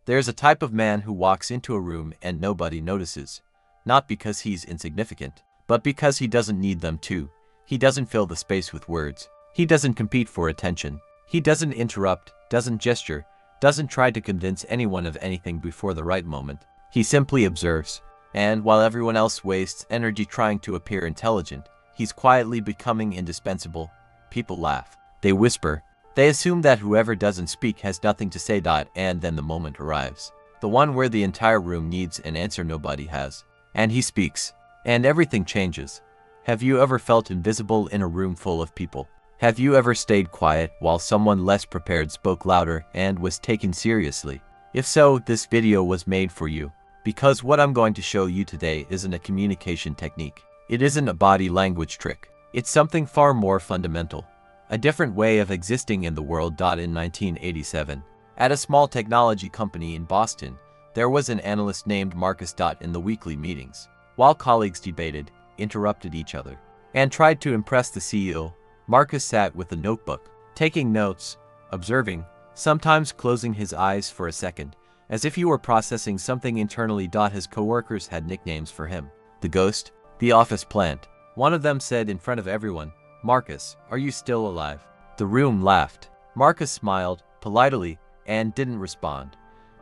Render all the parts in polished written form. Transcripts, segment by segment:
There's a type of man who walks into a room and nobody notices. Not because he's insignificant, but because he doesn't need them to. He doesn't fill the space with words. He doesn't compete for attention. He doesn't interrupt, doesn't gesture, doesn't try to convince anyone of anything before the right moment. He simply observes. And while everyone else wastes energy trying to appear intelligent, he's quietly becoming indispensable. People laugh. They whisper. They assume that whoever doesn't speak has nothing to say. And then the moment arrives. The one where the entire room needs an answer nobody has. And he speaks. And everything changes. Have you ever felt invisible in a room full of people? Have you ever stayed quiet while someone less prepared spoke louder and was taken seriously? If so, this video was made for you. Because what I'm going to show you today isn't a communication technique. It isn't a body language trick. It's something far more fundamental. A different way of existing in the world. In 1987, at a small technology company in Boston, there was an analyst named Marcus. In the weekly meetings, while colleagues debated, interrupted each other, and tried to impress the CEO, Marcus sat with a notebook, taking notes, observing, sometimes closing his eyes for a second, as if he were processing something internally. His coworkers had nicknames for him. The Ghost, the Office Plant. One of them said in front of everyone, "Marcus, are you still alive?" The room laughed. Marcus smiled, politely, and didn't respond.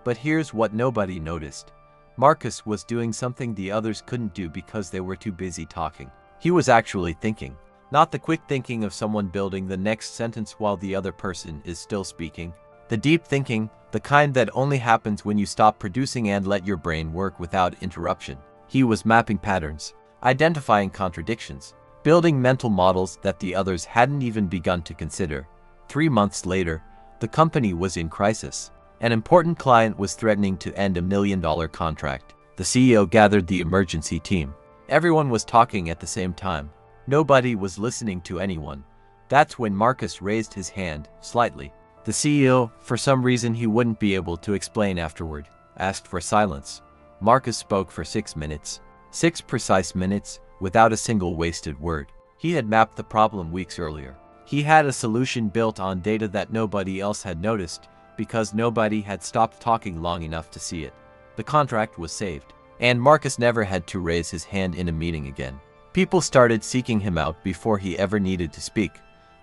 But here's what nobody noticed. Marcus was doing something the others couldn't do because they were too busy talking. He was actually thinking. Not the quick thinking of someone building the next sentence while the other person is still speaking. The deep thinking, the kind that only happens when you stop producing and let your brain work without interruption. He was mapping patterns, identifying contradictions, building mental models that the others hadn't even begun to consider. 3 months later, the company was in crisis. An important client was threatening to end $1 million contract. The CEO gathered the emergency team. Everyone was talking at the same time. Nobody was listening to anyone. That's when Marcus raised his hand, slightly. The CEO, for some reason he wouldn't be able to explain afterward, asked for silence. Marcus spoke for 6 minutes. 6 precise minutes, without a single wasted word. He had mapped the problem weeks earlier. He had a solution built on data that nobody else had noticed, because nobody had stopped talking long enough to see it. The contract was saved, and Marcus never had to raise his hand in a meeting again. People started seeking him out before he ever needed to speak.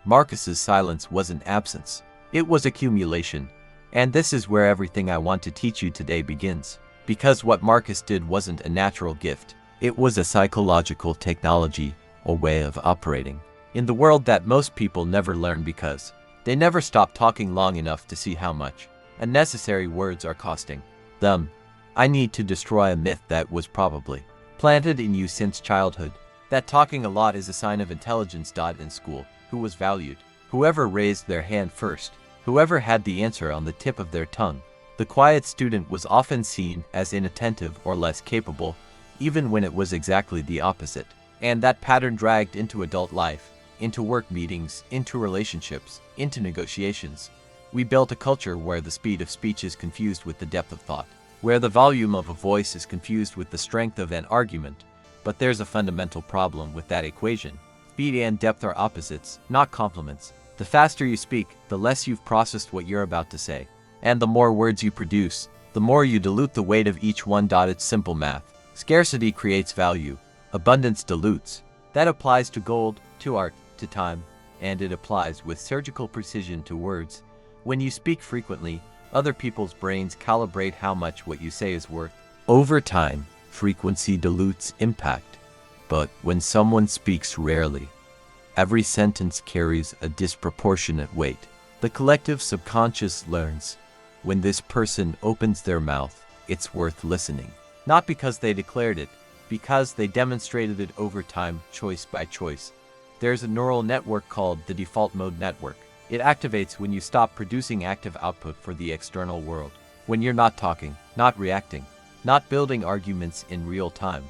Marcus's silence wasn't absence. It was accumulation. And this is where everything I want to teach you today begins. Because what Marcus did wasn't a natural gift. It was a psychological technology, a way of operating. In the world that most people never learn because they never stop talking long enough to see how much unnecessary words are costing them. I need to destroy a myth that was probably planted in you since childhood. That talking a lot is a sign of intelligence. In school, who was valued? Whoever raised their hand first. Whoever had the answer on the tip of their tongue. The quiet student was often seen as inattentive or less capable, even when it was exactly the opposite. And that pattern dragged into adult life, into work meetings, into relationships, into negotiations. We built a culture where the speed of speech is confused with the depth of thought, where the volume of a voice is confused with the strength of an argument. But there's a fundamental problem with that equation. Speed and depth are opposites, not complements. The faster you speak, the less you've processed what you're about to say. And the more words you produce, the more you dilute the weight of each one. It's simple math. Scarcity creates value. Abundance dilutes. That applies to gold, to art, to time, and it applies with surgical precision to words. When you speak frequently, other people's brains calibrate how much what you say is worth. Over time, frequency dilutes impact. But when someone speaks rarely, every sentence carries a disproportionate weight. The collective subconscious learns, when this person opens their mouth, it's worth listening. Not because they declared it, because they demonstrated it over time, choice by choice. There's a neural network called the default mode network. It activates when you stop producing active output for the external world. When you're not talking, not reacting, not building arguments in real time.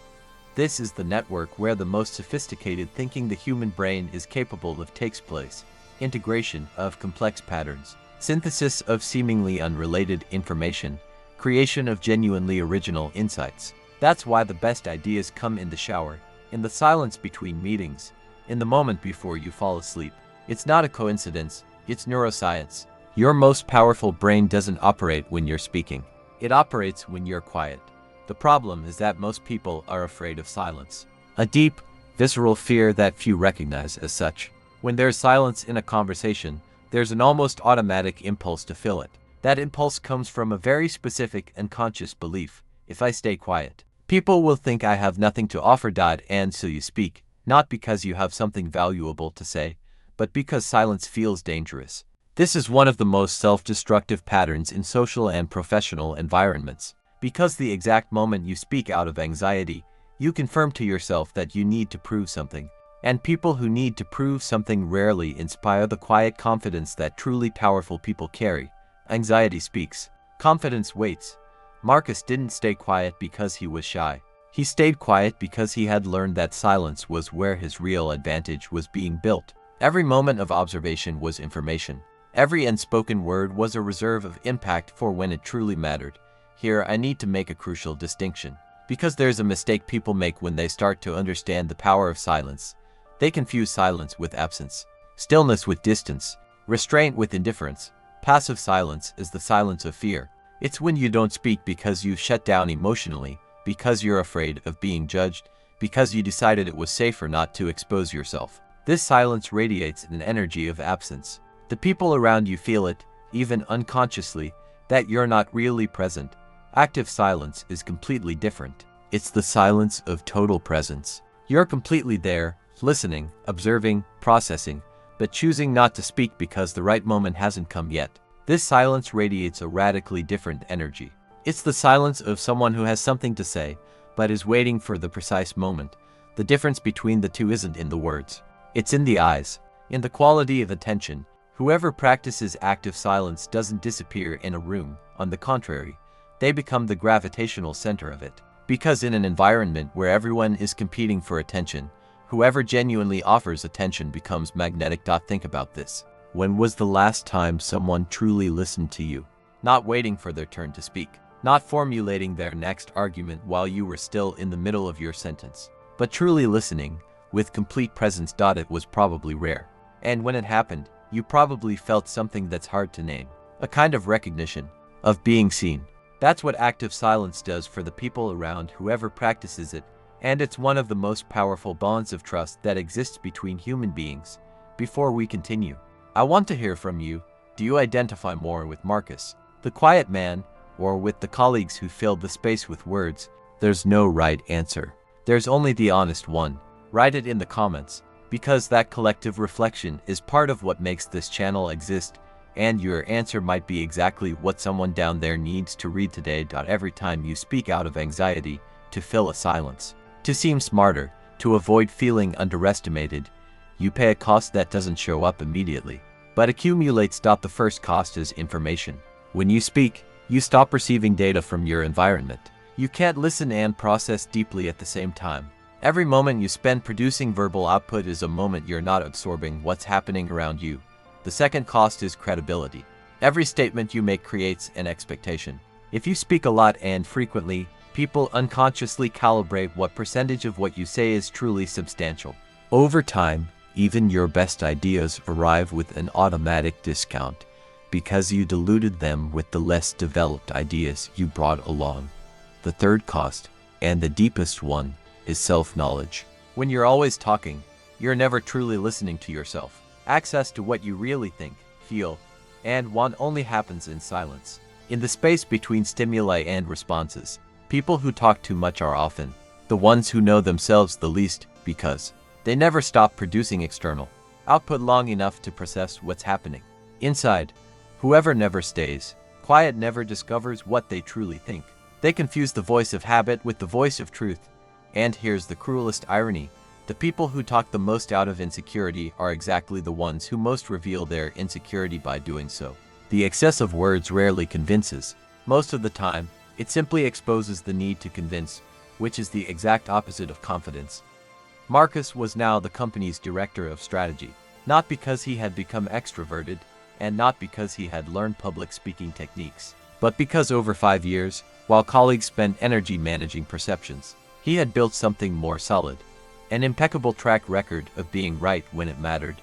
This is the network where the most sophisticated thinking the human brain is capable of takes place. Integration of complex patterns, synthesis of seemingly unrelated information, creation of genuinely original insights. That's why the best ideas come in the shower, in the silence between meetings, in the moment before you fall asleep. It's not a coincidence, it's neuroscience. Your most powerful brain doesn't operate when you're speaking. It operates when you're quiet. The problem is that most people are afraid of silence. A deep, visceral fear that few recognize as such. When there's silence in a conversation, there's an almost automatic impulse to fill it. That impulse comes from a very specific and conscious belief. If I stay quiet, people will think I have nothing to offer. And so you speak, not because you have something valuable to say, but because silence feels dangerous. This is one of the most self-destructive patterns in social and professional environments. Because the exact moment you speak out of anxiety, you confirm to yourself that you need to prove something. And people who need to prove something rarely inspire the quiet confidence that truly powerful people carry. Anxiety speaks. Confidence waits. Marcus didn't stay quiet because he was shy. He stayed quiet because he had learned that silence was where his real advantage was being built. Every moment of observation was information. Every unspoken word was a reserve of impact for when it truly mattered. Here, I need to make a crucial distinction. Because there's a mistake people make when they start to understand the power of silence. They confuse silence with absence, stillness with distance, restraint with indifference. Passive silence is the silence of fear. It's when you don't speak because you've shut down emotionally, because you're afraid of being judged, because you decided it was safer not to expose yourself. This silence radiates an energy of absence. The people around you feel it, even unconsciously, that you're not really present. Active silence is completely different. It's the silence of total presence. You're completely there, listening, observing, processing, but choosing not to speak because the right moment hasn't come yet. This silence radiates a radically different energy. It's the silence of someone who has something to say, but is waiting for the precise moment. The difference between the two isn't in the words. It's in the eyes, in the quality of attention. Whoever practices active silence doesn't disappear in a room. On the contrary, they become the gravitational center of it. Because in an environment where everyone is competing for attention, whoever genuinely offers attention becomes magnetic. Think about this. When was the last time someone truly listened to you? Not waiting for their turn to speak. Not formulating their next argument while you were still in the middle of your sentence. But truly listening, with complete presence. It was probably rare. And when it happened, you probably felt something that's hard to name. A kind of recognition, of being seen. That's what active silence does for the people around whoever practices it. And it's one of the most powerful bonds of trust that exists between human beings. Before we continue, I want to hear from you. Do you identify more with Marcus, the quiet man, or with the colleagues who filled the space with words? There's no right answer. There's only the honest one. Write it in the comments, because that collective reflection is part of what makes this channel exist, and your answer might be exactly what someone down there needs to read today. Every time you speak out of anxiety, to fill a silence, to seem smarter, to avoid feeling underestimated, you pay a cost that doesn't show up immediately, but accumulates. The first cost is information. When you speak, you stop receiving data from your environment. You can't listen and process deeply at the same time. Every moment you spend producing verbal output is a moment you're not absorbing what's happening around you. The second cost is credibility. Every statement you make creates an expectation. If you speak a lot and frequently, people unconsciously calibrate what percentage of what you say is truly substantial. Over time, even your best ideas arrive with an automatic discount because you diluted them with the less developed ideas you brought along. The third cost, and the deepest one, is self-knowledge. When you're always talking, you're never truly listening to yourself. Access to what you really think, feel, and want only happens in silence. In the space between stimuli and responses, people who talk too much are often the ones who know themselves the least, because they never stop producing external output long enough to process what's happening inside. Whoever never stays quiet never discovers what they truly think. They confuse the voice of habit with the voice of truth. And here's the cruelest irony. The people who talk the most out of insecurity are exactly the ones who most reveal their insecurity by doing so. The excess of words rarely convinces. Most of the time, it simply exposes the need to convince, which is the exact opposite of confidence. Marcus was now the company's director of strategy, not because he had become extroverted, and not because he had learned public speaking techniques, but because over 5 years, while colleagues spent energy managing perceptions, he had built something more solid. An impeccable track record of being right when it mattered.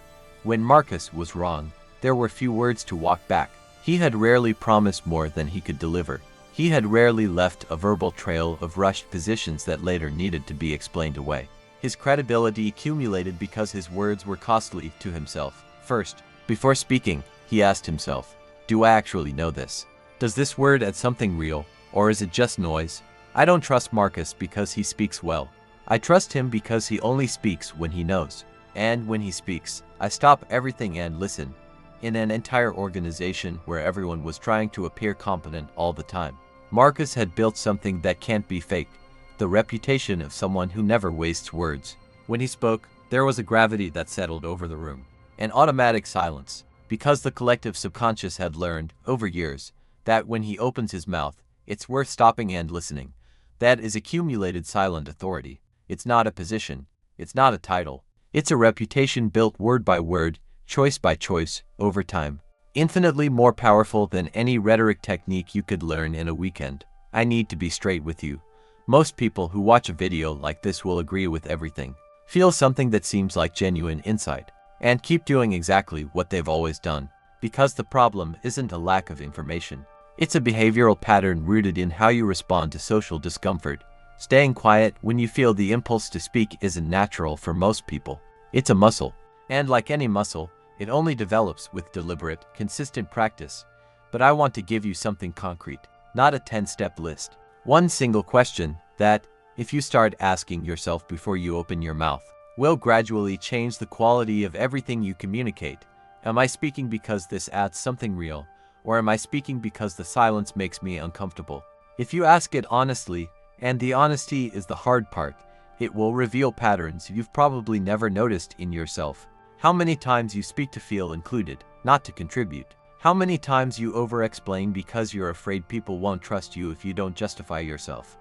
When Marcus was wrong, there were few words to walk back. He had rarely promised more than he could deliver. He had rarely left a verbal trail of rushed positions that later needed to be explained away. His credibility accumulated because his words were costly to himself. First, before speaking, he asked himself, "Do I actually know this? Does this word add something real, or is it just noise? I don't trust Marcus because he speaks well. I trust him because he only speaks when he knows. And when he speaks, I stop everything and listen." In an entire organization where everyone was trying to appear competent all the time, Marcus had built something that can't be faked, the reputation of someone who never wastes words. When he spoke, there was a gravity that settled over the room, an automatic silence, because the collective subconscious had learned, over years, that when he opens his mouth, it's worth stopping and listening. That is accumulated silent authority. It's not a position. It's not a title. It's a reputation built word by word, choice by choice, over time. Infinitely more powerful than any rhetoric technique you could learn in a weekend. I need to be straight with you. Most people who watch a video like this will agree with everything, feel something that seems like genuine insight, and keep doing exactly what they've always done. Because the problem isn't a lack of information. It's a behavioral pattern rooted in how you respond to social discomfort. Staying quiet when you feel the impulse to speak isn't natural for most people. It's a muscle. And like any muscle, it only develops with deliberate, consistent practice. But I want to give you something concrete, not a 10-step list. One single question that, if you start asking yourself before you open your mouth, will gradually change the quality of everything you communicate. Am I speaking because this adds something real, or am I speaking because the silence makes me uncomfortable? If you ask it honestly, and the honesty is the hard part, it will reveal patterns you've probably never noticed in yourself. How many times you speak to feel included, not to contribute. How many times you over-explain because you're afraid people won't trust you if you don't justify yourself.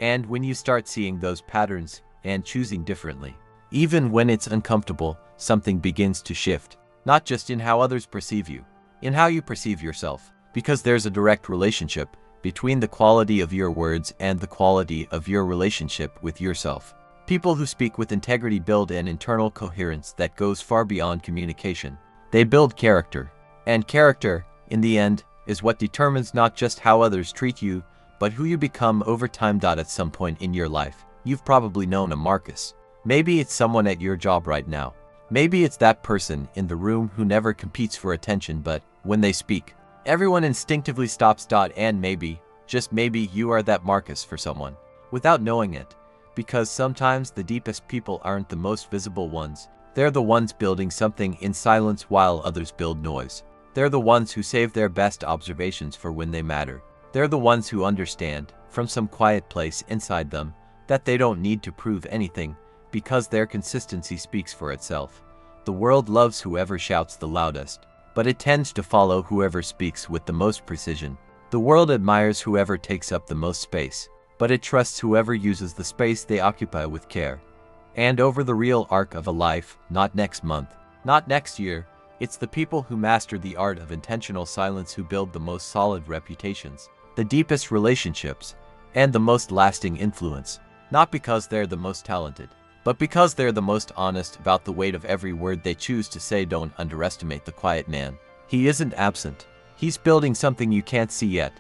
And when you start seeing those patterns and choosing differently, even when it's uncomfortable, something begins to shift. Not just in how others perceive you, in how you perceive yourself. Because there's a direct relationship between the quality of your words and the quality of your relationship with yourself. People who speak with integrity build an internal coherence that goes far beyond communication. They build character. And character, in the end, is what determines not just how others treat you, but who you become over time. At some point in your life, you've probably known a Marcus. Maybe it's someone at your job right now. Maybe it's that person in the room who never competes for attention, but when they speak, everyone instinctively stops. And maybe, just maybe, you are that Marcus for someone, without knowing it. Because sometimes the deepest people aren't the most visible ones. They're the ones building something in silence while others build noise. They're the ones who save their best observations for when they matter. They're the ones who understand, from some quiet place inside them, that they don't need to prove anything, because their consistency speaks for itself. The world loves whoever shouts the loudest, but it tends to follow whoever speaks with the most precision. The world admires whoever takes up the most space, but it trusts whoever uses the space they occupy with care. And over the real arc of a life, not next month, not next year, it's the people who master the art of intentional silence who build the most solid reputations, the deepest relationships, and the most lasting influence. Not because they're the most talented, but because they're the most honest about the weight of every word they choose to say. Don't underestimate the quiet man. He isn't absent. He's building something you can't see yet.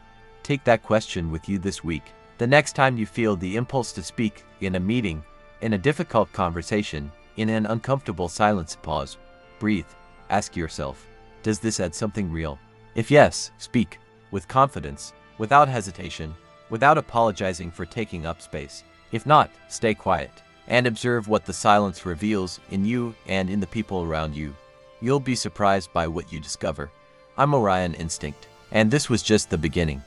Take that question with you this week. The next time you feel the impulse to speak, in a meeting, in a difficult conversation, in an uncomfortable silence, pause, breathe, ask yourself, does this add something real? If yes, speak, with confidence, without hesitation, without apologizing for taking up space. If not, stay quiet, and observe what the silence reveals in you and in the people around you. You'll be surprised by what you discover. I'm Orion Instinct, and this was just the beginning.